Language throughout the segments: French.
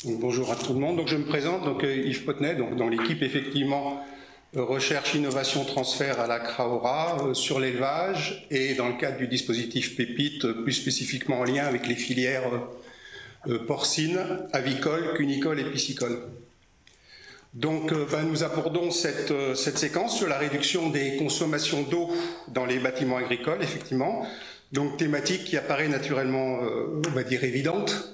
Donc, bonjour à tout le monde. Donc, je me présente, donc, Yves Potnet, donc, dans l'équipe effectivement recherche, innovation, transfert à la CRAORA sur l'élevage et dans le cadre du dispositif PEPIT, plus spécifiquement en lien avec les filières porcines, avicoles, cunicoles et piscicoles. Donc nous abordons cette séquence sur la réduction des consommations d'eau dans les bâtiments agricoles, effectivement. Donc thématique qui apparaît naturellement, on va dire, évidente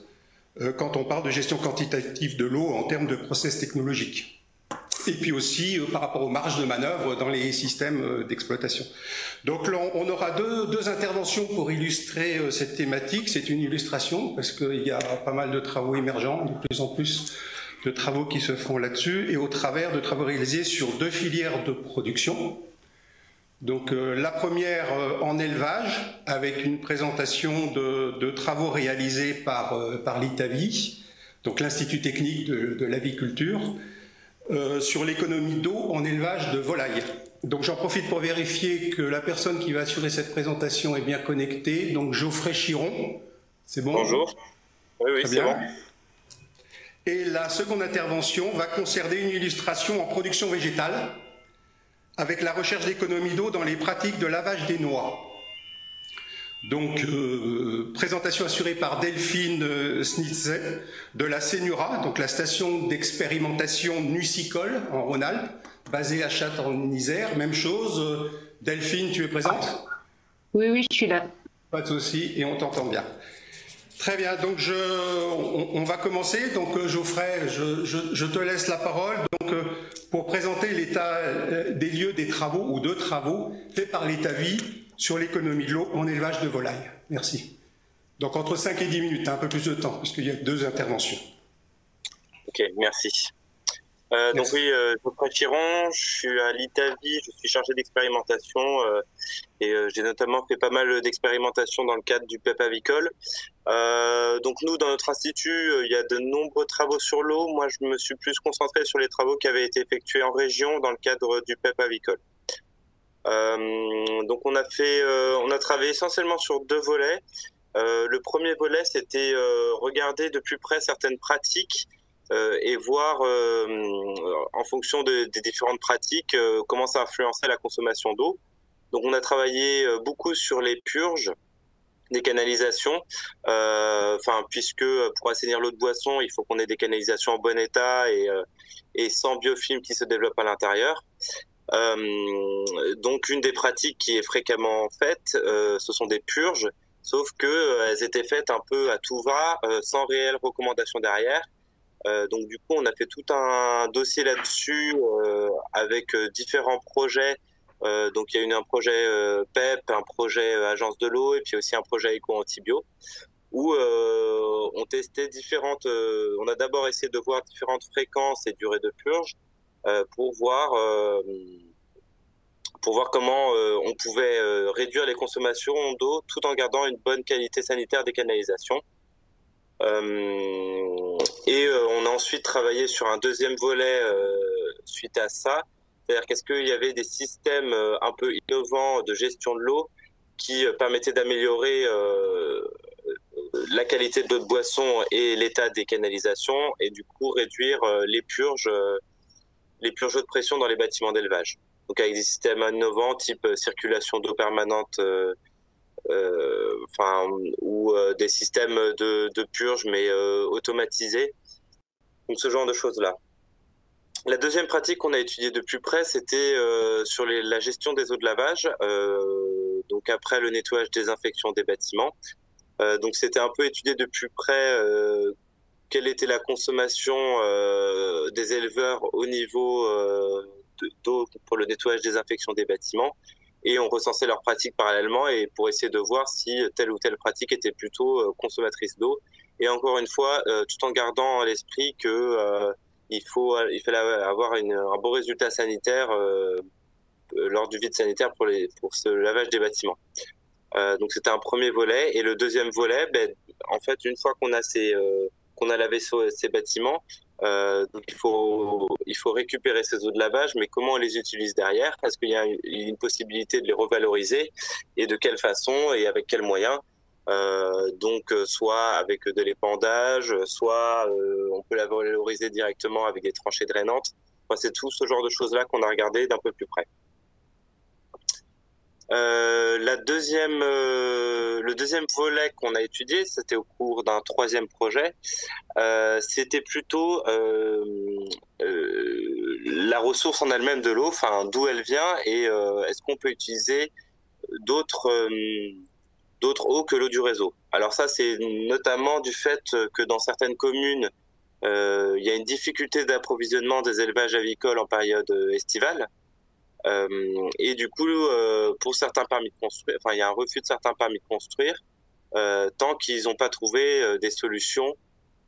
quand on parle de gestion quantitative de l'eau en termes de process technologiques. Et puis aussi par rapport aux marges de manœuvre dans les systèmes d'exploitation. Donc là, on aura deux interventions pour illustrer cette thématique. C'est une illustration parce qu'il y a pas mal de travaux émergents, de plus en plus de travaux qui se font là-dessus, et au travers de travaux réalisés sur deux filières de production. Donc la première en élevage, avec une présentation de travaux réalisés par l'ITAVI, donc l'Institut technique de l'aviculture, sur l'économie d'eau en élevage de volailles. Donc j'en profite pour vérifier que la personne qui va assurer cette présentation est bien connectée. Donc Geoffrey Chiron, c'est bon? Bonjour. Oui, c'est bon. Et la seconde intervention va concerner une illustration en production végétale avec la recherche d'économie d'eau dans les pratiques de lavage des noix. Donc, présentation assurée par Delphine Snitze de la CENURA, donc la station d'expérimentation nucicole en Rhône-Alpes, basée à Châtres-en-Isère. Même chose, Delphine, tu es présente? Oui, je suis là. Pas de souci, et on t'entend bien. Très bien, donc on va commencer. Donc Geoffrey, je te laisse la parole donc, pour présenter l'état des lieux des travaux ou de travaux faits par l'ITAVI sur l'économie de l'eau en élevage de volailles. Merci. Donc entre 5 et 10 minutes, un peu plus de temps, puisqu'il y a deux interventions. Ok, merci. Donc oui, Geoffrey Chiron, je suis à l'ITAVI, je suis chargé d'expérimentation et j'ai notamment fait pas mal d'expérimentations dans le cadre du PEP avicole. Donc nous, dans notre institut, il y a de nombreux travaux sur l'eau. Moi, je me suis plus concentré sur les travaux qui avaient été effectués en région dans le cadre du PEP avicole. Donc on a travaillé essentiellement sur deux volets. Le premier volet, c'était regarder de plus près certaines pratiques et voir en fonction des différentes pratiques comment ça influençait la consommation d'eau. Donc on a travaillé beaucoup sur les purges des canalisations, puisque pour assainir l'eau de boisson, il faut qu'on ait des canalisations en bon état et sans biofilm qui se développe à l'intérieur. Donc une des pratiques qui est fréquemment faite, ce sont des purges, sauf que elles étaient faites un peu à tout va, sans réelle recommandation derrière. Donc du coup, on a fait tout un dossier là-dessus avec différents projets. Donc il y a eu un projet PEP, un projet Agence de l'eau et puis aussi un projet Éco-Antibio où on testait différentes. On a d'abord essayé de voir différentes fréquences et durées de purge pour voir comment on pouvait réduire les consommations d'eau tout en gardant une bonne qualité sanitaire des canalisations. Et on a ensuite travaillé sur un deuxième volet suite à ça, c'est-à-dire qu'est-ce qu'il y avait des systèmes un peu innovants de gestion de l'eau qui permettaient d'améliorer la qualité de l'eau de boisson et l'état des canalisations et du coup réduire les purges de pression dans les bâtiments d'élevage. Donc avec des systèmes innovants type circulation d'eau permanente ou des systèmes de purge mais automatisés. Donc ce genre de choses-là. La deuxième pratique qu'on a étudiée de plus près, c'était sur la gestion des eaux de lavage, donc après le nettoyage, désinfection des bâtiments. Donc c'était un peu étudié de plus près quelle était la consommation des éleveurs au niveau d'eau pour le nettoyage, désinfection des bâtiments. Et on recensait leurs pratiques parallèlement et pour essayer de voir si telle ou telle pratique était plutôt consommatrice d'eau. Et encore une fois, tout en gardant à l'esprit que il fallait avoir un bon résultat sanitaire lors du vide sanitaire pour ce lavage des bâtiments. Donc c'était un premier volet. Et le deuxième volet, en fait, une fois qu'on a lavé ces bâtiments, donc il faut récupérer ces eaux de lavage, mais comment on les utilise derrière? Est-ce qu'il y a une possibilité de les revaloriser et de quelle façon et avec quels moyens? donc soit avec de l'épandage, soit on peut la valoriser directement avec des tranchées drainantes. Enfin, c'est tout ce genre de choses-là qu'on a regardé d'un peu plus près. Le deuxième volet qu'on a étudié, c'était au cours d'un troisième projet, c'était plutôt la ressource en elle-même de l'eau, enfin d'où elle vient et est-ce qu'on peut utiliser d'autres eaux que l'eau du réseau. Alors ça, c'est notamment du fait que dans certaines communes, il y a une difficulté d'approvisionnement des élevages avicoles en période estivale. Et du coup, pour certains permis de construire, enfin, il y a un refus de certains permis de construire tant qu'ils n'ont pas trouvé des solutions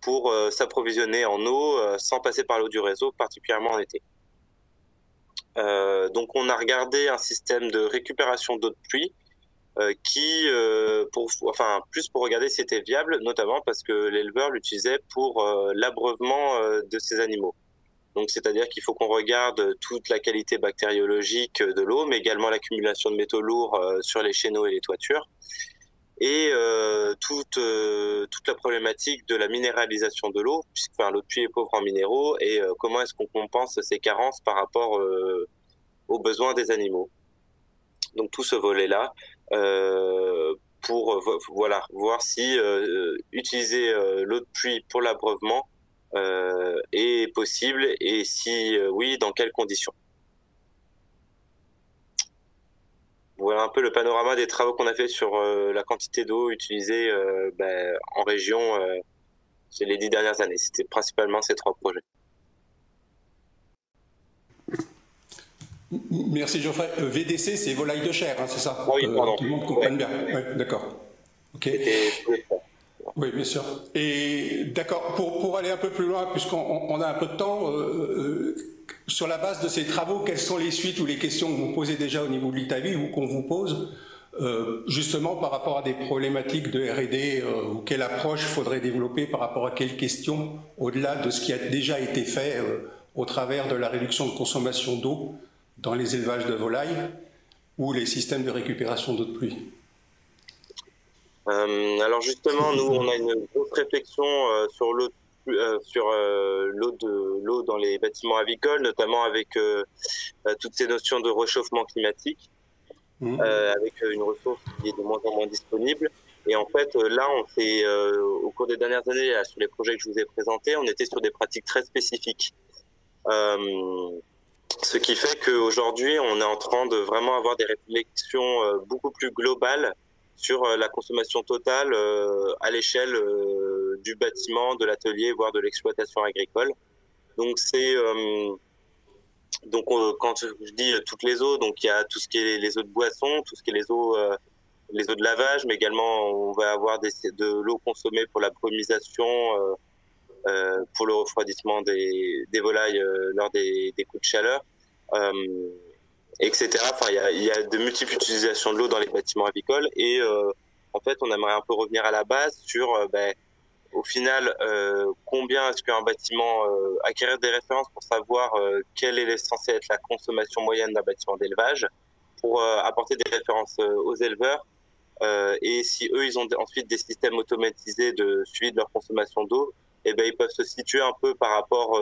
pour s'approvisionner en eau sans passer par l'eau du réseau, particulièrement en été. Donc, on a regardé un système de récupération d'eau de pluie qui, plus pour regarder si c'était viable, notamment parce que l'éleveur l'utilisait pour l'abreuvement de ses animaux. Donc, c'est-à-dire qu'il faut qu'on regarde toute la qualité bactériologique de l'eau, mais également l'accumulation de métaux lourds sur les chéneaux et les toitures, et toute la problématique de la minéralisation de l'eau, puisque l'eau de pluie est pauvre en minéraux, et comment est-ce qu'on compense ces carences par rapport aux besoins des animaux. Donc, tout ce volet-là, pour voir si utiliser l'eau de pluie pour l'abreuvement est possible et si oui, dans quelles conditions. Voilà un peu le panorama des travaux qu'on a fait sur la quantité d'eau utilisée en région ces les 10 dernières années. C'était principalement ces 3 projets. Merci Geoffrey. VDC, c'est volaille de chair, hein, c'est ça? Oui, pardon. Tout le monde comprenne bien. Ouais, d'accord. Ok. Oui, bien sûr. Et d'accord, pour aller un peu plus loin, puisqu'on a un peu de temps, sur la base de ces travaux, quelles sont les suites ou les questions que vous posez déjà au niveau de l'Italie ou qu'on vous pose, justement par rapport à des problématiques de R&D ou quelle approche faudrait développer par rapport à quelles questions, au-delà de ce qui a déjà été fait au travers de la réduction de consommation d'eau dans les élevages de volailles ou les systèmes de récupération d'eau de pluie? Alors justement, nous, on a une grosse réflexion sur l'eau dans les bâtiments avicoles, notamment avec toutes ces notions de réchauffement climatique, avec une ressource qui est de moins en moins disponible. Et en fait, là, on fait, au cours des dernières années, sur les projets que je vous ai présentés, on était sur des pratiques très spécifiques. Ce qui fait qu'aujourd'hui, on est en train de vraiment avoir des réflexions beaucoup plus globales sur la consommation totale à l'échelle du bâtiment, de l'atelier, voire de l'exploitation agricole. Donc quand je dis toutes les eaux, donc il y a tout ce qui est les eaux de boisson, tout ce qui est les eaux de lavage, mais également on va avoir de l'eau consommée pour la brumisation, pour le refroidissement des volailles lors des coups de chaleur, etc. Enfin, il y a de multiples utilisations de l'eau dans les bâtiments avicoles et en fait, on aimerait un peu revenir à la base sur au final, combien est-ce qu'un bâtiment acquérir des références pour savoir quelle est censée être la consommation moyenne d'un bâtiment d'élevage, pour apporter des références aux éleveurs et si eux ils ont ensuite des systèmes automatisés de suivi de leur consommation d'eau, et ben ils peuvent se situer un peu par rapport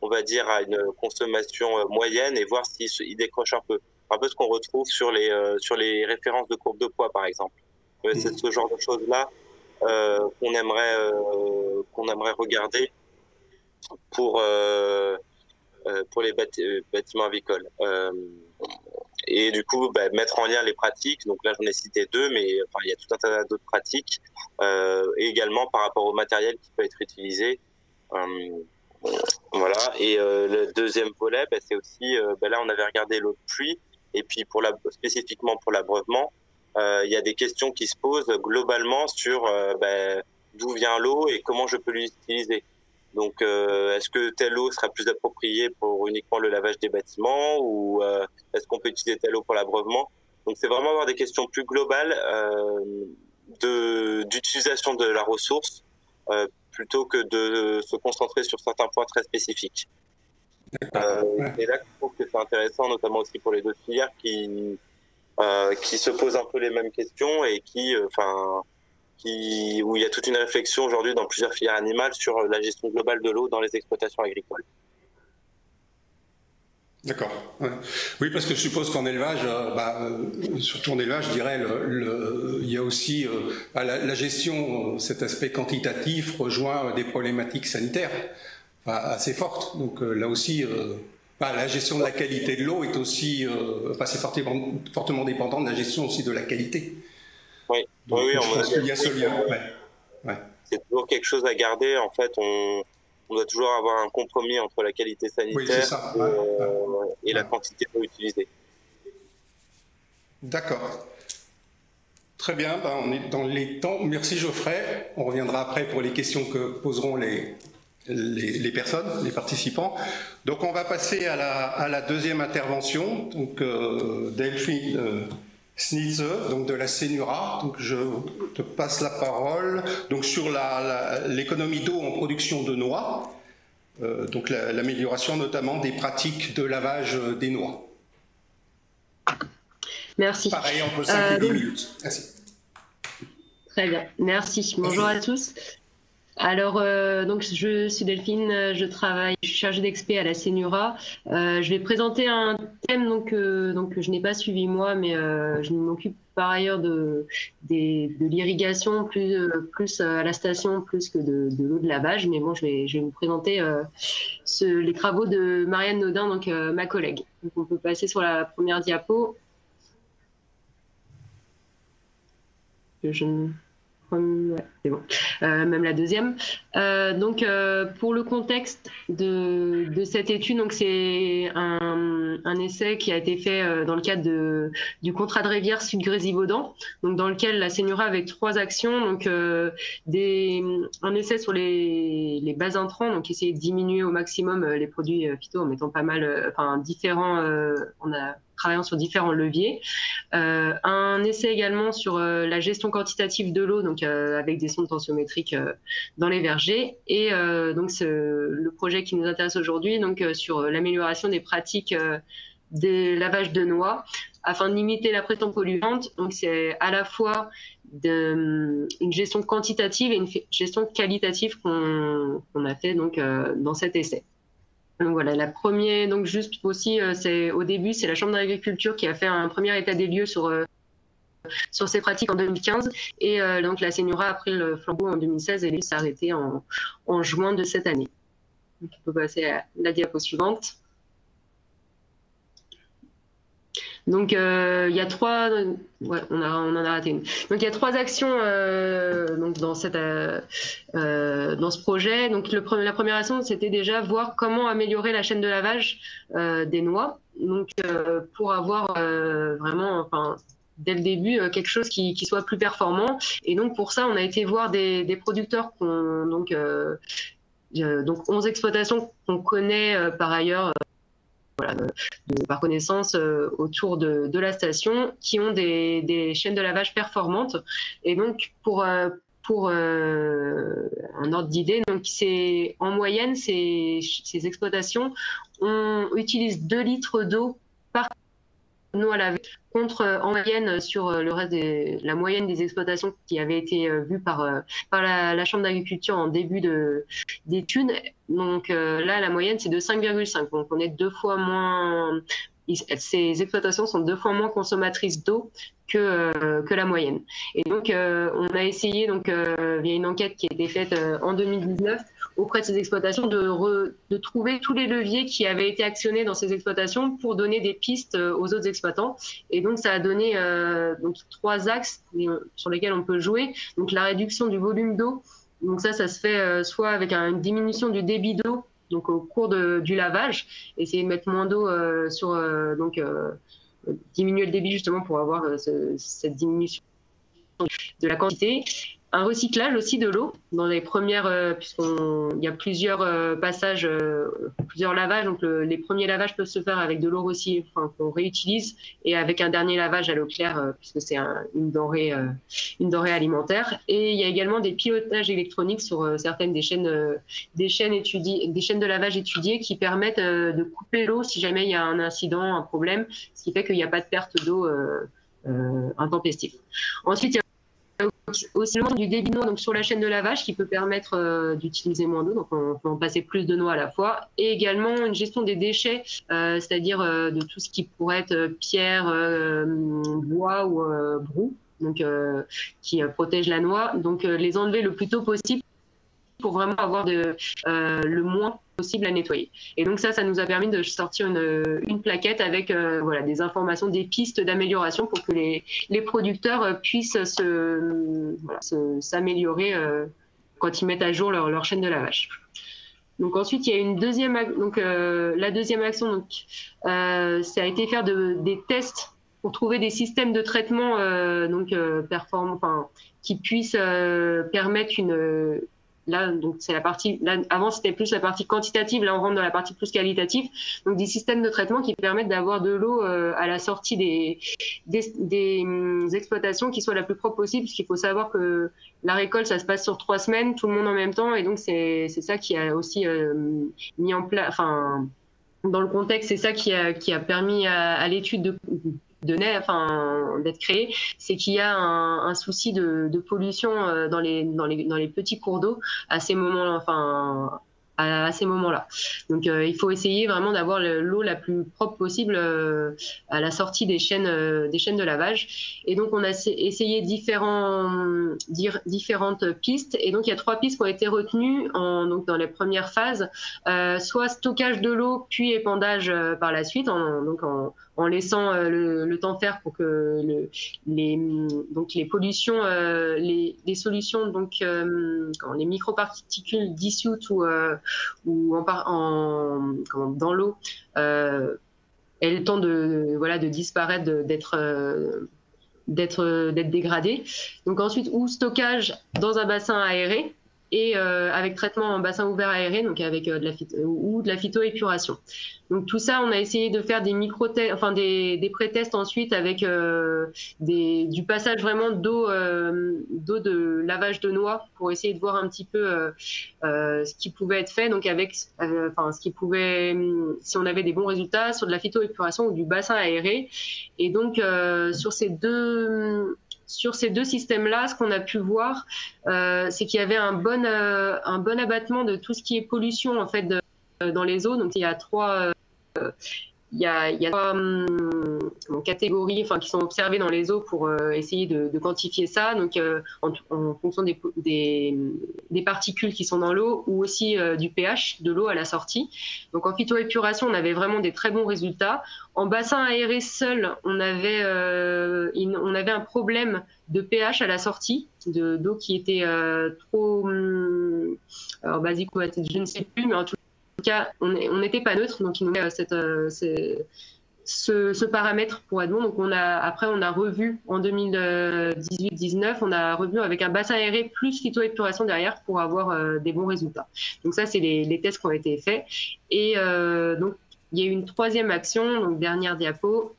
on va dire à une consommation moyenne et voir s'ils décrochent un peu ce qu'on retrouve sur les références de courbe de poids par exemple. C'est ce genre de choses là qu'on aimerait regarder pour les bâtiments avicoles. Et du coup, mettre en lien les pratiques. Donc là, j'en ai cité 2, mais enfin, il y a tout un tas d'autres pratiques. Et également par rapport au matériel qui peut être utilisé. Voilà. Et le deuxième volet, c'est aussi, là, on avait regardé l'eau de pluie. Et puis, spécifiquement pour l'abreuvement, il y a des questions qui se posent globalement sur d'où vient l'eau et comment je peux l'utiliser. Donc, est-ce que telle eau sera plus appropriée pour uniquement le lavage des bâtiments ou est-ce qu'on peut utiliser telle eau pour l'abreuvement? Donc, c'est vraiment avoir des questions plus globales d'utilisation de la ressource plutôt que de se concentrer sur certains points très spécifiques. Et là, je trouve que c'est intéressant, notamment aussi pour les deux filières qui se posent un peu les mêmes questions et qui où il y a toute une réflexion aujourd'hui dans plusieurs filières animales sur la gestion globale de l'eau dans les exploitations agricoles. D'accord. Ouais. Oui, parce que je suppose qu'en élevage, surtout en élevage, je dirais, il y a aussi la gestion, cet aspect quantitatif rejoint des problématiques sanitaires assez fortes. Donc là aussi, la gestion de la qualité de l'eau est aussi, c'est fortement dépendant de la gestion aussi de la qualité. Oui, donc, oui, je pense qu'il y a ce lien. Ouais. C'est toujours quelque chose à garder. En fait, on doit toujours avoir un compromis entre la qualité sanitaire et la quantité d'eau utilisée. D'accord. Très bien, on est dans les temps. Merci Geoffrey. On reviendra après pour les questions que poseront les personnes, les participants. Donc on va passer à la deuxième intervention. Donc Delphine Snitze, donc de la CNURA. Donc je te passe la parole. Donc sur l'économie d'eau en production de noix. Donc l'amélioration notamment des pratiques de lavage des noix. Merci. Pareil, entre 5 et 10 minutes. Merci. Très bien, merci. Bonjour à tous. Alors, donc je suis Delphine, je suis chargée d'expé à la CNURA. Je vais présenter un thème donc que je n'ai pas suivi moi, mais je m'occupe par ailleurs de l'irrigation, plus à la station, plus que de l'eau de lavage. Mais bon, je vais vous présenter les travaux de Marianne Naudin, donc ma collègue. Donc on peut passer sur la première diapo. Ouais, c'est bon. Même la deuxième. Donc, pour le contexte de cette étude, donc c'est un essai qui a été fait dans le cadre du contrat de rivière Sud-Grésivaudan, donc dans lequel la CNURA avec 3 actions, donc un essai sur les bas intrants, donc essayer de diminuer au maximum les produits phyto en mettant pas mal, travaillant sur différents leviers. Un essai également sur la gestion quantitative de l'eau, donc avec des sondes tensiométriques dans les vergers, et donc le projet qui nous intéresse aujourd'hui, donc sur l'amélioration des pratiques des lavages de noix afin de limiter la pression polluante. Donc c'est à la fois une gestion quantitative et une gestion qualitative qu'on a fait donc dans cet essai. Donc voilà, la première, donc juste aussi, au début, c'est la Chambre d'agriculture qui a fait un premier état des lieux sur ces pratiques en 2015, et donc la CNURA a pris le flambeau en 2016 et s'est arrêtée en juin de cette année. Donc, on peut passer à la diapo suivante. Donc, il y a 3... Ouais, on en a raté une. Donc, il y a 3 actions donc dans ce projet. Donc, la première action, c'était déjà voir comment améliorer la chaîne de lavage des noix. Donc, pour avoir vraiment, dès le début, quelque chose qui soit plus performant. Et donc, pour ça, on a été voir des producteurs qui ont donc 11 exploitations qu'on connaît par ailleurs, par connaissance autour de la station, qui ont des chaînes de lavage performantes. Et donc, pour un ordre d'idée, donc en moyenne, ces exploitations utilisent 2 litres d'eau par noix à laver, contre en moyenne sur le reste la moyenne des exploitations qui avait été vue par la Chambre d'agriculture en début d'études. Donc là, la moyenne, c'est de 5,5. Donc on est 2 fois moins... Ces exploitations sont 2 fois moins consommatrices d'eau que la moyenne. Et donc, on a essayé, donc, via une enquête qui a été faite en 2019 auprès de ces exploitations, de trouver tous les leviers qui avaient été actionnés dans ces exploitations pour donner des pistes aux autres exploitants. Et donc, ça a donné donc 3 axes sur lesquels on peut jouer. Donc, la réduction du volume d'eau. Donc ça se fait soit avec une diminution du débit d'eau, donc au cours du lavage, essayer de mettre moins d'eau diminuer le débit justement pour avoir cette diminution de la quantité. Un recyclage aussi de l'eau dans les premières, puisqu'il y a plusieurs passages, plusieurs lavages. Donc les premiers lavages peuvent se faire avec de l'eau recyclée, qu'on réutilise, et avec un dernier lavage à l'eau claire, puisque c'est une denrée alimentaire. Et il y a également des pilotages électroniques sur certaines des chaînes de lavage étudiées qui permettent de couper l'eau si jamais il y a un incident, un problème, ce qui fait qu'il n'y a pas de perte d'eau intempestive. Ensuite, il y a aussi du débit de noix donc sur la chaîne de lavage qui peut permettre d'utiliser moins d'eau, donc on peut en passer plus de noix à la fois, et également une gestion des déchets, c'est-à-dire de tout ce qui pourrait être pierre, bois ou brou, donc qui protège la noix, donc les enlever le plus tôt possible pour vraiment avoir le moins possible à nettoyer. Et donc ça nous a permis de sortir une plaquette avec voilà, des informations, des pistes d'amélioration pour que les producteurs puissent s'améliorer quand ils mettent à jour leur chaîne de lavage. Donc ensuite, il y a une deuxième, la deuxième action, donc, ça a été faire des tests pour trouver des systèmes de traitement qui puissent permettre une... Là, donc c'est la partie. Là, avant, c'était plus la partie quantitative. Là, on rentre dans la partie plus qualitative. Donc, des systèmes de traitement qui permettent d'avoir de l'eau à la sortie des exploitations qui soit la plus propre possible. Parce qu'il faut savoir que la récolte, ça se passe sur 3 semaines, tout le monde en même temps. Et donc, c'est ça qui a aussi mis en place. Enfin, dans le contexte, c'est ça qui a permis à l'étude d'être créé, c'est qu'il y a un souci de pollution dans les petits cours d'eau à ces moments-là. À ces moments-là. Donc, il faut essayer vraiment d'avoir l'eau la plus propre possible à la sortie des chaînes de lavage. Et donc, on a essayé différentes pistes. Et donc, il y a 3 pistes qui ont été retenues donc dans les premières phases, soit stockage de l'eau, puis épandage par la suite, en laissant le temps faire pour que les pollutions, les solutions, donc les microparticules dissoutes ou dans l'eau aient le temps de disparaître, d'être dégradées. Donc ensuite, ou stockage dans un bassin aéré et avec traitement en bassin ouvert aéré, donc avec de la phytoépuration. Donc tout ça, on a essayé de faire des des pré-tests ensuite avec du passage vraiment d'eau de lavage de noix pour essayer de voir un petit peu ce qui pouvait être fait, donc avec si on avait des bons résultats sur de la phytoépuration ou du bassin aéré. Et donc sur ces deux systèmes-là, ce qu'on a pu voir, c'est qu'il y avait un bon abattement de tout ce qui est pollution en fait dans les eaux. Donc il y a trois catégories qui sont observées dans les eaux pour essayer de quantifier ça. Donc en fonction des particules qui sont dans l'eau ou aussi du pH de l'eau à la sortie. Donc en phytoépuration, on avait vraiment des très bons résultats. En bassin aéré seul, on avait un problème de pH à la sortie, d'eau qui était trop basique ou je ne sais plus, mais en tout cas, on n'était pas neutre, donc il nous met ce paramètre pour être bon. Donc après, on a revu en 2018-19, on a revu avec un bassin aéré plus phytoépuration derrière pour avoir des bons résultats. Donc ça, c'est les tests qui ont été faits. Et donc, il y a eu une 3e action, donc dernière diapo,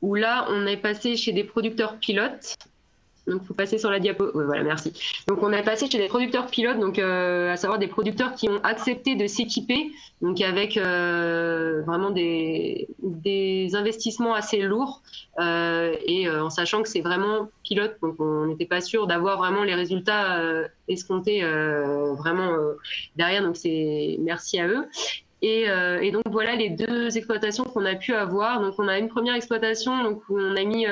où là, on est passé chez des producteurs pilotes. Donc, il faut passer sur la diapo. Oui, voilà, merci. Donc, on est passé chez des producteurs pilotes, donc à savoir des producteurs qui ont accepté de s'équiper, donc avec vraiment des investissements assez lourds et en sachant que c'est vraiment pilote, donc on n'était pas sûr d'avoir vraiment les résultats escomptés vraiment derrière. Donc, c'est merci à eux. Et donc voilà les 2 exploitations qu'on a pu avoir. Donc on a une première exploitation donc, où on a mis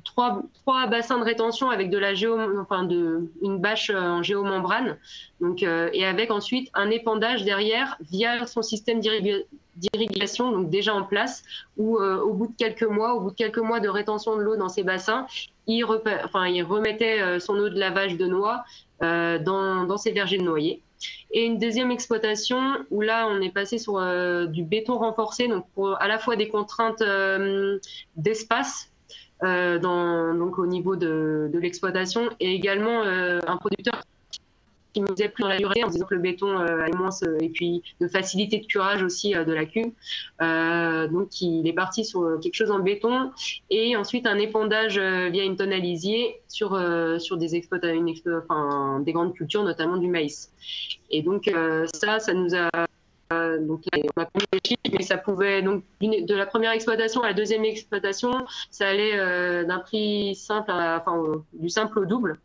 3 bassins de rétention avec une bâche en géomembrane, donc, et avec ensuite un épandage derrière via son système d'irrigation donc déjà en place, où au bout de quelques mois de rétention de l'eau dans ces bassins, il remettait son eau de lavage de noix dans ses vergers de noyer. Et une deuxième exploitation où là on est passé sur du béton renforcé, donc pour à la fois des contraintes d'espace donc au niveau de l'exploitation, et également un producteur qui misait plus dans la durée en disant que le béton a immense et puis de facilité de curage aussi de la cuve. Donc il est parti sur quelque chose en béton et ensuite un épandage via une tonne à lisier sur des grandes cultures, notamment du maïs. Et donc ça nous a donc on a pas mis les chiffres, mais ça pouvait donc de la première exploitation à la deuxième exploitation, ça allait d'un prix simple, du simple au double.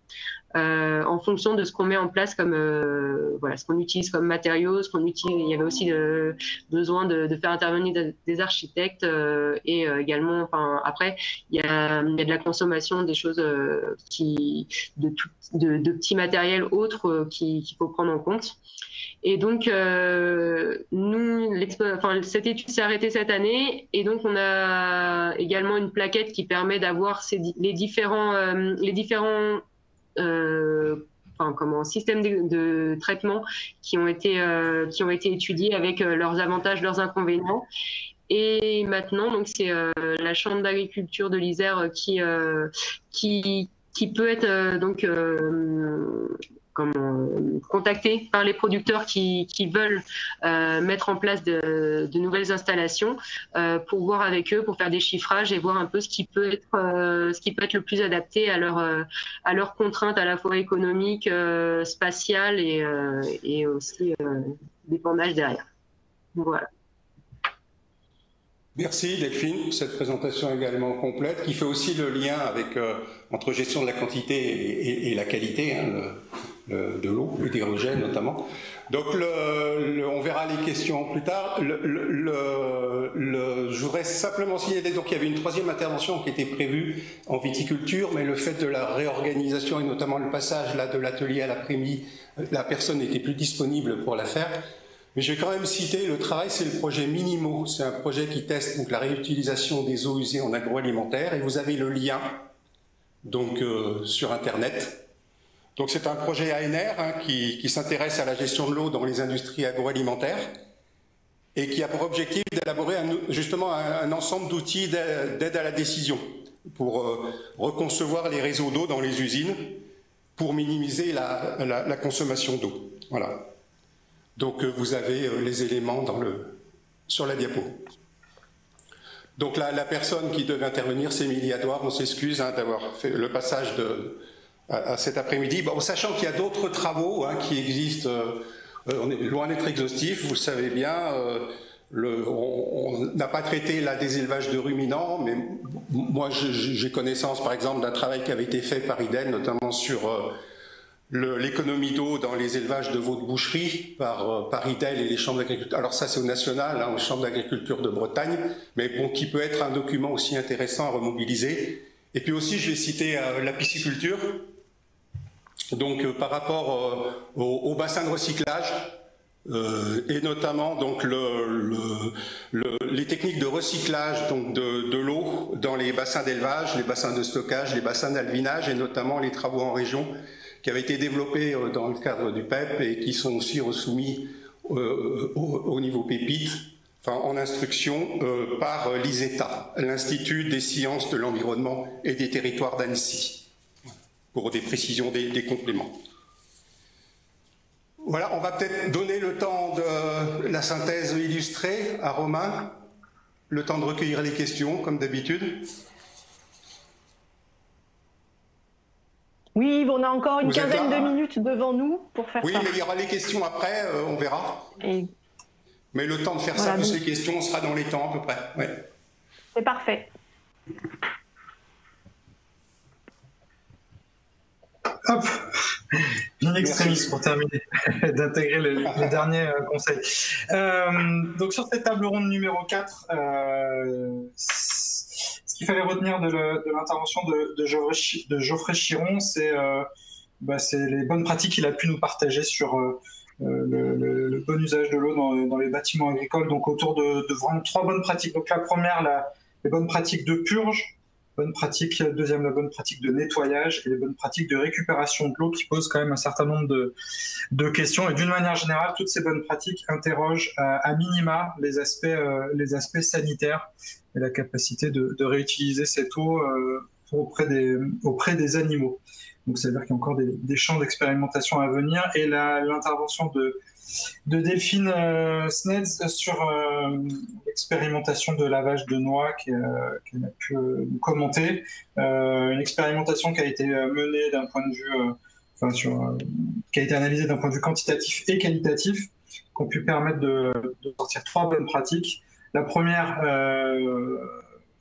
En fonction de ce qu'on met en place comme ce qu'on utilise comme matériaux, il y avait aussi besoin de faire intervenir des architectes et également, après il y a de la consommation des choses de petits matériels autres qu'il faut prendre en compte. Et donc cette étude s'est arrêtée cette année et donc on a également une plaquette qui permet d'avoir les différents systèmes de traitement qui ont été étudiés avec leurs avantages, leurs inconvénients. Et maintenant, donc c'est la Chambre d'agriculture de l'Isère qui peut être contactés par les producteurs qui veulent mettre en place de nouvelles installations pour voir avec eux, pour faire des chiffrages et voir un peu ce qui peut être le plus adapté à leurs contraintes à la fois économiques, spatiales et aussi d'épandage derrière. Voilà. Merci Delphine pour cette présentation également complète qui fait aussi le lien avec entre gestion de la quantité et la qualité de l'eau, l'hydrogène notamment. Donc on verra les questions plus tard. Je voudrais simplement signaler donc il y avait une troisième intervention qui était prévue en viticulture, mais le fait de la réorganisation et notamment le passage là de l'atelier à l'après-midi, la personne n'était plus disponible pour la faire. Mais je vais quand même citer le travail, c'est le projet Minimo. C'est un projet qui teste donc la réutilisation des eaux usées en agroalimentaire et vous avez le lien donc sur Internet. Donc c'est un projet ANR qui s'intéresse à la gestion de l'eau dans les industries agroalimentaires et qui a pour objectif d'élaborer justement un ensemble d'outils d'aide à la décision pour reconcevoir les réseaux d'eau dans les usines pour minimiser la consommation d'eau. Voilà. Donc vous avez les éléments sur la diapo. Donc la personne qui devait intervenir, c'est Émilie Adouard. On s'excuse d'avoir fait le passage à cet après-midi. Bon, sachant qu'il y a d'autres travaux qui existent, on est loin d'être exhaustif, vous le savez bien. On n'a pas traité là des élevages de ruminants, mais moi j'ai connaissance par exemple d'un travail qui avait été fait par IDEL, notamment sur l'économie d'eau dans les élevages de veaux de boucherie par IDEL et les chambres d'agriculture. Alors ça c'est au national, aux chambres d'agriculture de Bretagne, mais bon, qui peut être un document aussi intéressant à remobiliser. Et puis aussi je vais citer la pisciculture, donc par rapport au bassin de recyclage, et notamment donc les techniques de recyclage donc de l'eau dans les bassins d'élevage, les bassins de stockage, les bassins d'alvinage et notamment les travaux en région qui avaient été développés dans le cadre du PEP et qui sont aussi soumis au niveau pépite, en instruction par l'ISETA, l'Institut des sciences de l'environnement et des territoires d'Annecy, pour des précisions des compléments. Voilà, on va peut-être donner le temps de la synthèse illustrée à Romain, le temps de recueillir les questions, comme d'habitude. Oui, on a encore une quinzaine de minutes devant nous pour faire ça. Oui, mais il y aura les questions après, on verra. Et... Mais le temps de faire ça, plus les questions, on sera dans les temps à peu près. Ouais. C'est parfait. Hop, une extrémiste pour terminer, d'intégrer le dernier conseil. Donc sur cette table ronde numéro 4, ce qu'il fallait retenir de l'intervention de Geoffrey Chiron, c'est les bonnes pratiques qu'il a pu nous partager sur le bon usage de l'eau dans les bâtiments agricoles, donc autour de vraiment 3 bonnes pratiques. Donc la première, les bonnes pratiques de purge, bonne pratique, deuxième, la bonne pratique de nettoyage et les bonnes pratiques de récupération de l'eau qui posent quand même un certain nombre de questions. Et d'une manière générale, toutes ces bonnes pratiques interrogent à minima les aspects sanitaires et la capacité de réutiliser cette eau auprès des animaux. Donc ça veut dire qu'il y a encore des champs d'expérimentation à venir. Et l'intervention de Delphine Sneds sur l'expérimentation de lavage de noix qu'elle a pu nous commenter. Une expérimentation qui a été menée d'un point de vue, qui a été analysée d'un point de vue quantitatif et qualitatif, ont pu permettre de sortir 3 bonnes pratiques. La première,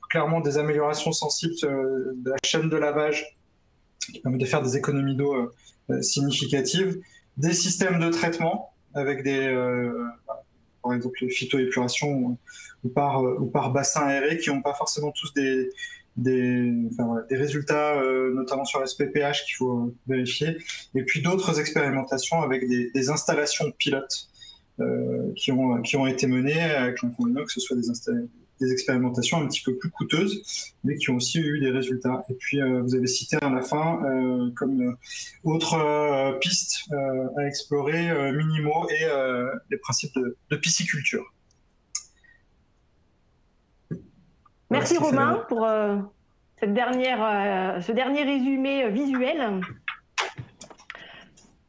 clairement des améliorations sensibles de la chaîne de lavage qui permet de faire des économies d'eau significatives, des systèmes de traitement avec par exemple phytoépuration ou par bassin aéré qui n'ont pas forcément tous des résultats, notamment sur l'aspect pH qu'il faut vérifier, et puis d'autres expérimentations avec des installations pilotes qui ont été menées avec l'inconvénient que ce soit des expérimentations un petit peu plus coûteuses, mais qui ont aussi eu des résultats. Et puis, vous avez cité à la fin comme autre piste à explorer, minimaux et les principes de pisciculture. Merci Romain pour ce dernier résumé visuel.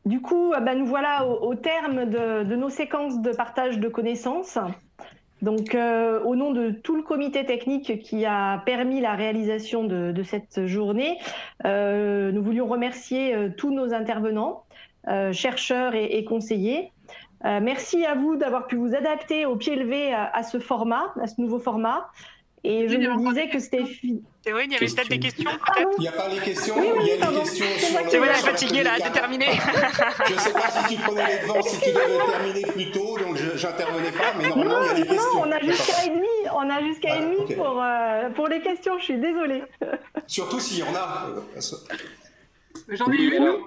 Du coup, nous voilà au terme de nos séquences de partage de connaissances. Donc, au nom de tout le comité technique qui a permis la réalisation de cette journée, nous voulions remercier tous nos intervenants, chercheurs et conseillers. Merci à vous d'avoir pu vous adapter au pied levé à ce nouveau format. Et je me disais que c'était... Théorine, il y avait peut-être des questions, Il n'y a pas les questions, oui, il y a pardon. les questions sur le... C'est vrai, fatiguée là, déterminée. Je ne sais pas si tu prenais les devants, si tu devais terminer plus tôt, donc je n'intervenais pas, mais normalement il y a les questions. Non, on a jusqu'à une demi Okay. pour les questions, je suis désolée. Surtout s'il y en a. J'en ai une.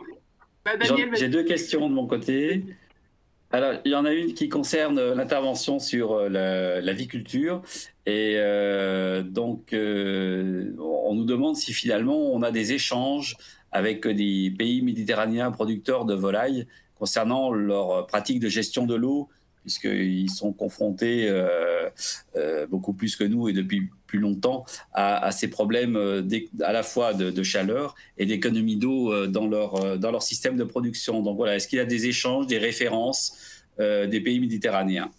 Daniel, J'ai 2 questions de mon côté. Alors, il y en a une qui concerne l'intervention sur l'aviculture. Et donc, on nous demande si finalement on a des échanges avec des pays méditerranéens producteurs de volailles concernant leurs pratiques de gestion de l'eau, puisqu'ils sont confrontés beaucoup plus que nous et depuis plus longtemps à ces problèmes à la fois de chaleur et d'économie d'eau dans leur système de production. Donc voilà, est-ce qu'il y a des échanges, des références des pays méditerranéens?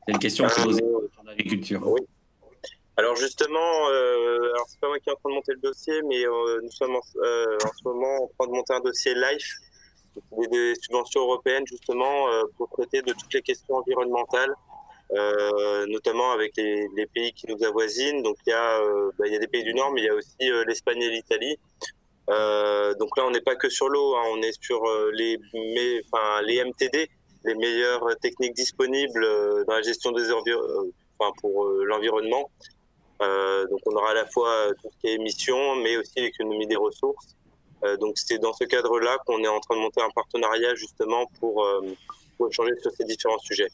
C'est une question posée sur l'agriculture. Oui. Alors justement, c'est pas moi qui est en train de monter le dossier, mais nous sommes en ce moment en train de monter un dossier LIFE, des subventions européennes justement pour traiter de toutes les questions environnementales, notamment avec les pays qui nous avoisinent. Donc il y a des pays du Nord, mais il y a aussi l'Espagne et l'Italie. Donc là, on n'est pas que sur l'eau, hein, on est sur les MTD, les meilleures techniques disponibles dans la gestion des pour l'environnement. Donc on aura à la fois tout ce qui est émissions, mais aussi l'économie des ressources. Donc c'est dans ce cadre-là qu'on est en train de monter un partenariat justement pour échanger sur ces différents sujets.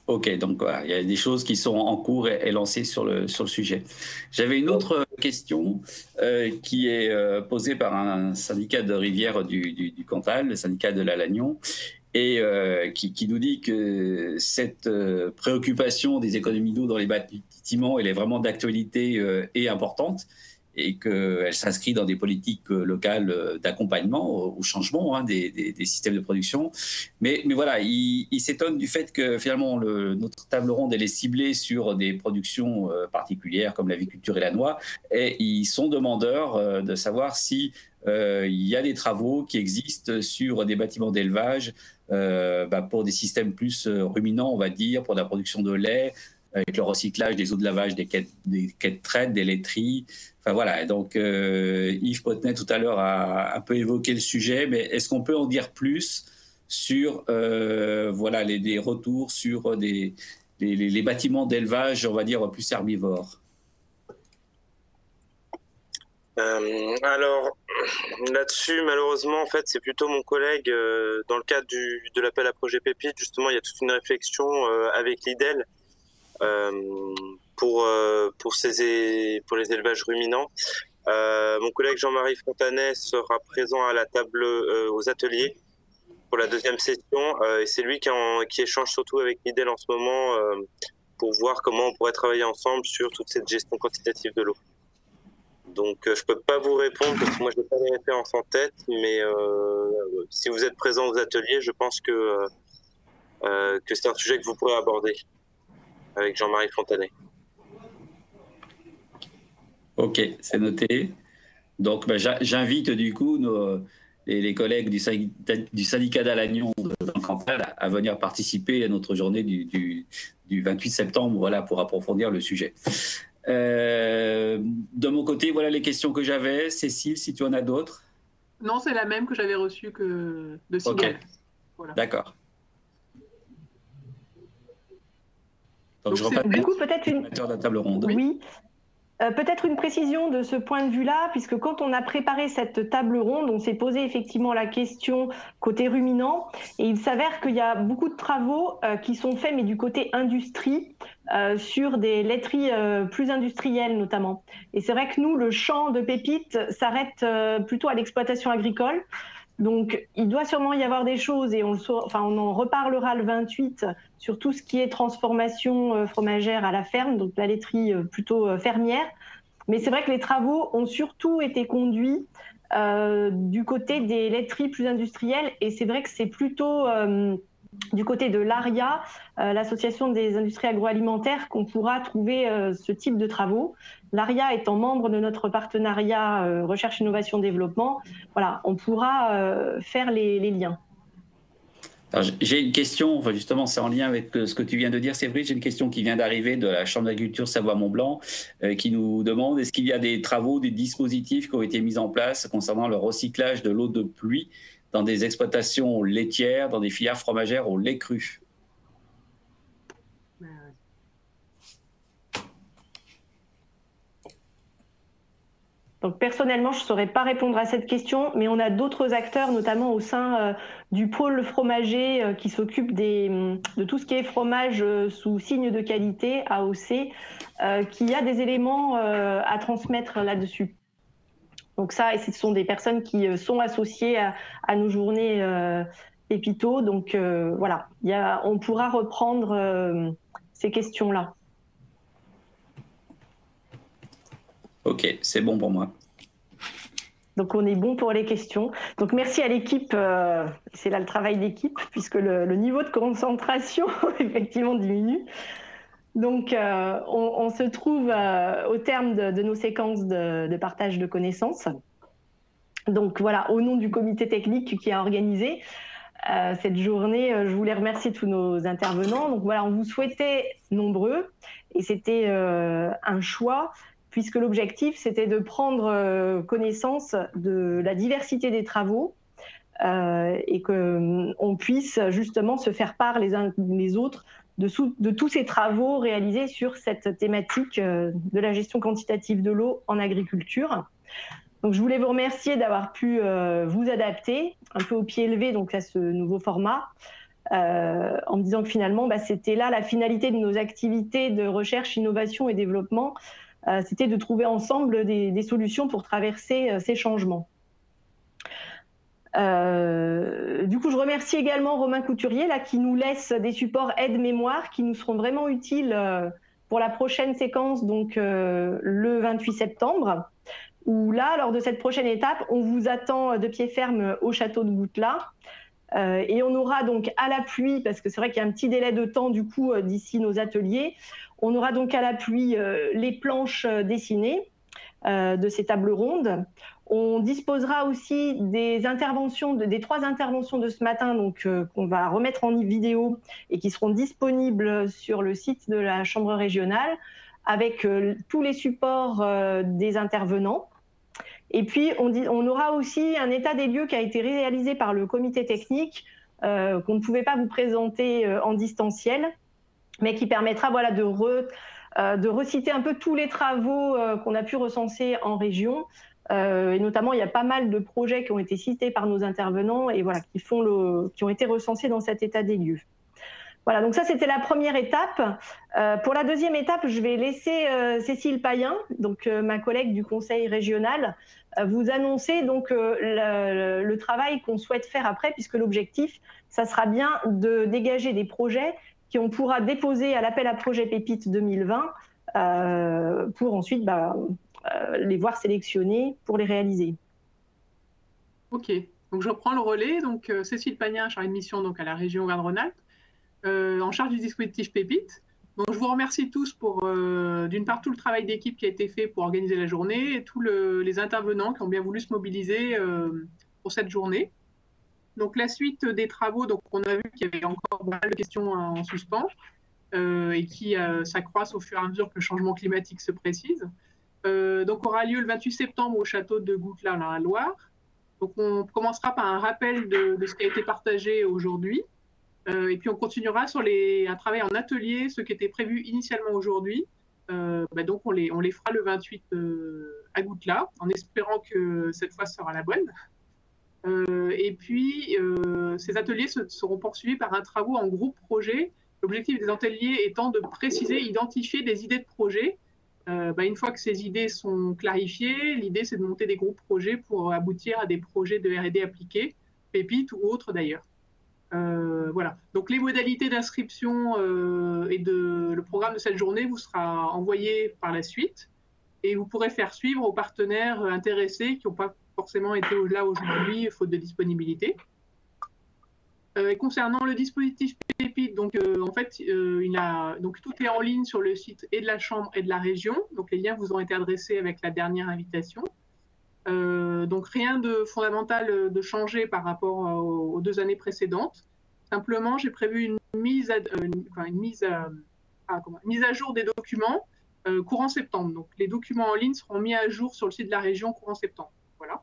Ok, donc voilà, il y a des choses qui sont en cours et lancées sur le sujet. J'avais une autre question qui est posée par un syndicat de rivière du Cantal, le syndicat de la Lannion, et qui nous dit que cette préoccupation des économies d'eau dans les bâtiments, elle est vraiment d'actualité et importante, et qu'elle s'inscrit dans des politiques locales d'accompagnement au changement des systèmes de production. Mais voilà, il s'étonne du fait que finalement notre table ronde elle est ciblée sur des productions particulières comme l'aviculture et la noix, et ils sont demandeurs de savoir si il y a des travaux qui existent sur des bâtiments d'élevage pour des systèmes plus ruminants, on va dire, pour la production de lait, avec le recyclage des eaux de lavage, des quais de traite, des laiteries. Enfin voilà, donc Yves Pottenet tout à l'heure a un peu évoqué le sujet, mais est-ce qu'on peut en dire plus sur des retours sur les bâtiments d'élevage, on va dire, plus herbivores? Alors là-dessus, malheureusement, en fait, c'est plutôt mon collègue dans le cadre de l'appel à projet Pépite. Justement, il y a toute une réflexion avec l'IDEL pour les élevages ruminants. Mon collègue Jean-Marie Fontanet sera présent à la table aux ateliers pour la deuxième session et c'est lui qui échange surtout avec l'IDEL en ce moment pour voir comment on pourrait travailler ensemble sur toute cette gestion quantitative de l'eau. Donc je peux pas vous répondre parce que moi je n'ai pas les références en tête, mais si vous êtes présent aux ateliers, je pense que c'est un sujet que vous pourrez aborder avec Jean-Marie Fontanet. Ok, c'est noté. Donc j'invite du coup les collègues du syndicat d'Alagnon dans le Cantal à venir participer à notre journée du 28 septembre, voilà, pour approfondir le sujet. De mon côté, voilà les questions que j'avais. Cécile, si tu en as d'autres. Non, c'est la même que j'avais reçue de Sigal. Ok, voilà. D'accord. Donc, je c'est- repasse Du coup, peut-être une... de la table ronde. Oui. Peut-être une précision de ce point de vue-là, puisque quand on a préparé cette table ronde, on s'est posé effectivement la question côté ruminant, et il s'avère qu'il y a beaucoup de travaux qui sont faits, mais du côté industrie, sur des laiteries plus industrielles notamment. Et c'est vrai que nous, le champ de pépites s'arrête plutôt à l'exploitation agricole. Donc, il doit sûrement y avoir des choses, et on en reparlera le 28 sur tout ce qui est transformation fromagère à la ferme, donc la laiterie plutôt fermière. Mais c'est vrai que les travaux ont surtout été conduits du côté des laiteries plus industrielles, et c'est vrai que c'est plutôt du côté de l'ARIA, l'association des industries agroalimentaires, qu'on pourra trouver ce type de travaux. L'ARIA étant membre de notre partenariat recherche, innovation, développement, voilà, on pourra faire les liens. J'ai une question, enfin justement c'est en lien avec ce que tu viens de dire, Séverine. J'ai une question qui vient d'arriver de la Chambre d'agriculture Savoie-Mont-Blanc qui nous demande est-ce qu'il y a des travaux, des dispositifs qui ont été mis en place concernant le recyclage de l'eau de pluie dans des exploitations laitières, dans des filières fromagères au lait cru. Donc personnellement, je ne saurais pas répondre à cette question, mais on a d'autres acteurs, notamment au sein du pôle fromager qui s'occupe de tout ce qui est fromage sous signe de qualité, AOC, qui a des éléments à transmettre là-dessus. Donc ça, et ce sont des personnes qui sont associées à nos journées Pépito. Donc voilà, on pourra reprendre ces questions-là. Ok, c'est bon pour moi. Donc on est bon pour les questions. Donc merci à l'équipe, c'est là le travail d'équipe, puisque le niveau de concentration effectivement diminue. Donc on se trouve au terme de nos séquences de partage de connaissances. Donc voilà, au nom du comité technique qui a organisé cette journée, je voulais remercier tous nos intervenants. Donc voilà, on vous souhaitait nombreux, et c'était un choix, puisque l'objectif, c'était de prendre connaissance de la diversité des travaux et qu'on puisse justement se faire part les uns les autres de tous ces travaux réalisés sur cette thématique de la gestion quantitative de l'eau en agriculture. Donc, je voulais vous remercier d'avoir pu vous adapter un peu au pied levé donc, à ce nouveau format, en me disant que finalement, c'était là la finalité de nos activités de recherche, innovation et développement, c'était de trouver ensemble des solutions pour traverser ces changements. Du coup, je remercie également Romain Couturier là, qui nous laisse des supports aide-mémoire qui nous seront vraiment utiles pour la prochaine séquence, donc le 28 septembre, où là, lors de cette prochaine étape, on vous attend de pied ferme au château de Goutelas. Et on aura donc à l'appui, parce que c'est vrai qu'il y a un petit délai de temps du coup d'ici nos ateliers, on aura donc à l'appui les planches dessinées de ces tables rondes. On disposera aussi des trois interventions de ce matin, donc qu'on va remettre en vidéo et qui seront disponibles sur le site de la Chambre régionale, avec tous les supports des intervenants. Et puis, on aura aussi un état des lieux qui a été réalisé par le comité technique, qu'on ne pouvait pas vous présenter en distanciel, mais qui permettra voilà, de reciter un peu tous les travaux qu'on a pu recenser en région. Et notamment, il y a pas mal de projets qui ont été cités par nos intervenants et voilà, qui ont été recensés dans cet état des lieux. Voilà, donc ça, c'était la première étape. Pour la deuxième étape, je vais laisser Cécile Payen, donc ma collègue du conseil régional, vous annoncer donc le travail qu'on souhaite faire après, puisque l'objectif, ça sera bien de dégager des projets qu'on pourra déposer à l'appel à projet Pépite 2020 pour ensuite les voir sélectionnés pour les réaliser. Ok, donc je reprends le relais. Donc Cécile Payen, chargée de mission donc, à la région Auvergne-Rhône-Alpes, en charge du dispositif Pépite. Donc je vous remercie tous pour, d'une part, tout le travail d'équipe qui a été fait pour organiser la journée et tous les intervenants qui ont bien voulu se mobiliser pour cette journée. Donc la suite des travaux, donc on a vu qu'il y avait encore pas mal de questions en suspens et qui s'accroissent au fur et à mesure que le changement climatique se précise. Donc aura lieu le 28 septembre au château de Gouttelain dans la Loire. Donc on commencera par un rappel de ce qui a été partagé aujourd'hui. Et puis on continuera sur un travail en atelier, ce qui était prévu initialement aujourd'hui. Donc on les fera le 28 à Gouttelain, en espérant que cette fois sera la bonne. Et puis ces ateliers seront poursuivis par un travail en groupe projet. L'objectif des ateliers étant de préciser, identifier des idées de projet. Une fois que ces idées sont clarifiées, l'idée c'est de monter des groupes projets pour aboutir à des projets de R&D appliqués, pépites ou autres d'ailleurs. Voilà. Donc les modalités d'inscription et le programme de cette journée vous sera envoyé par la suite et vous pourrez faire suivre aux partenaires intéressés qui n'ont pas forcément été là aujourd'hui faute de disponibilité. Concernant le dispositif PEPIT, donc en fait, donc tout est en ligne sur le site et de la Chambre et de la région. Donc les liens vous ont été adressés avec la dernière invitation. Donc rien de fondamental de changer par rapport aux 2 années précédentes. Simplement, j'ai prévu une mise à jour des documents courant septembre. Donc les documents en ligne seront mis à jour sur le site de la région courant septembre. Voilà.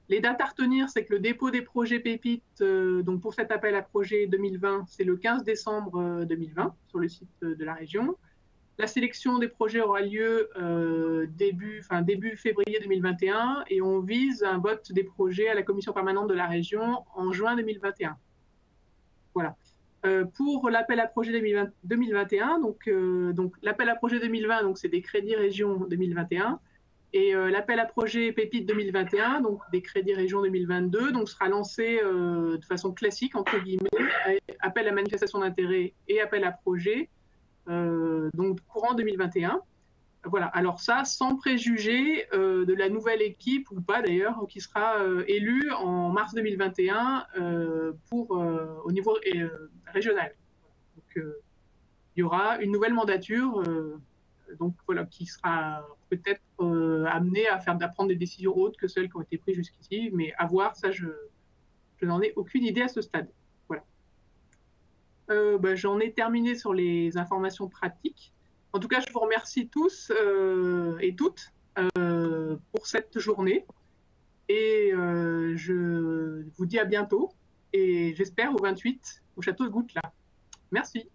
Les dates à retenir, c'est que le dépôt des projets pépites, donc pour cet appel à projet 2020, c'est le 15 décembre 2020 sur le site de la région. La sélection des projets aura lieu début février 2021 et on vise un vote des projets à la commission permanente de la région en juin 2021. Voilà. Pour l'appel à projet 2021, donc l'appel à projet 2020, donc c'est des crédits région 2021. Et l'appel à projet Pépite 2021, donc des crédits région 2022, donc sera lancé de façon classique, entre guillemets, appel à manifestation d'intérêt et appel à projet, donc courant 2021. Voilà, alors ça, sans préjuger de la nouvelle équipe, ou pas d'ailleurs, qui sera élue en mars 2021 au niveau régional. Donc, il y aura une nouvelle mandature donc voilà, qui sera peut-être amenée à prendre des décisions autres que celles qui ont été prises jusqu'ici, mais à voir, ça je n'en ai aucune idée à ce stade. Voilà. J'en ai terminé sur les informations pratiques. En tout cas, je vous remercie tous et toutes pour cette journée et je vous dis à bientôt et j'espère au 28 au château de Gouttelain. Merci.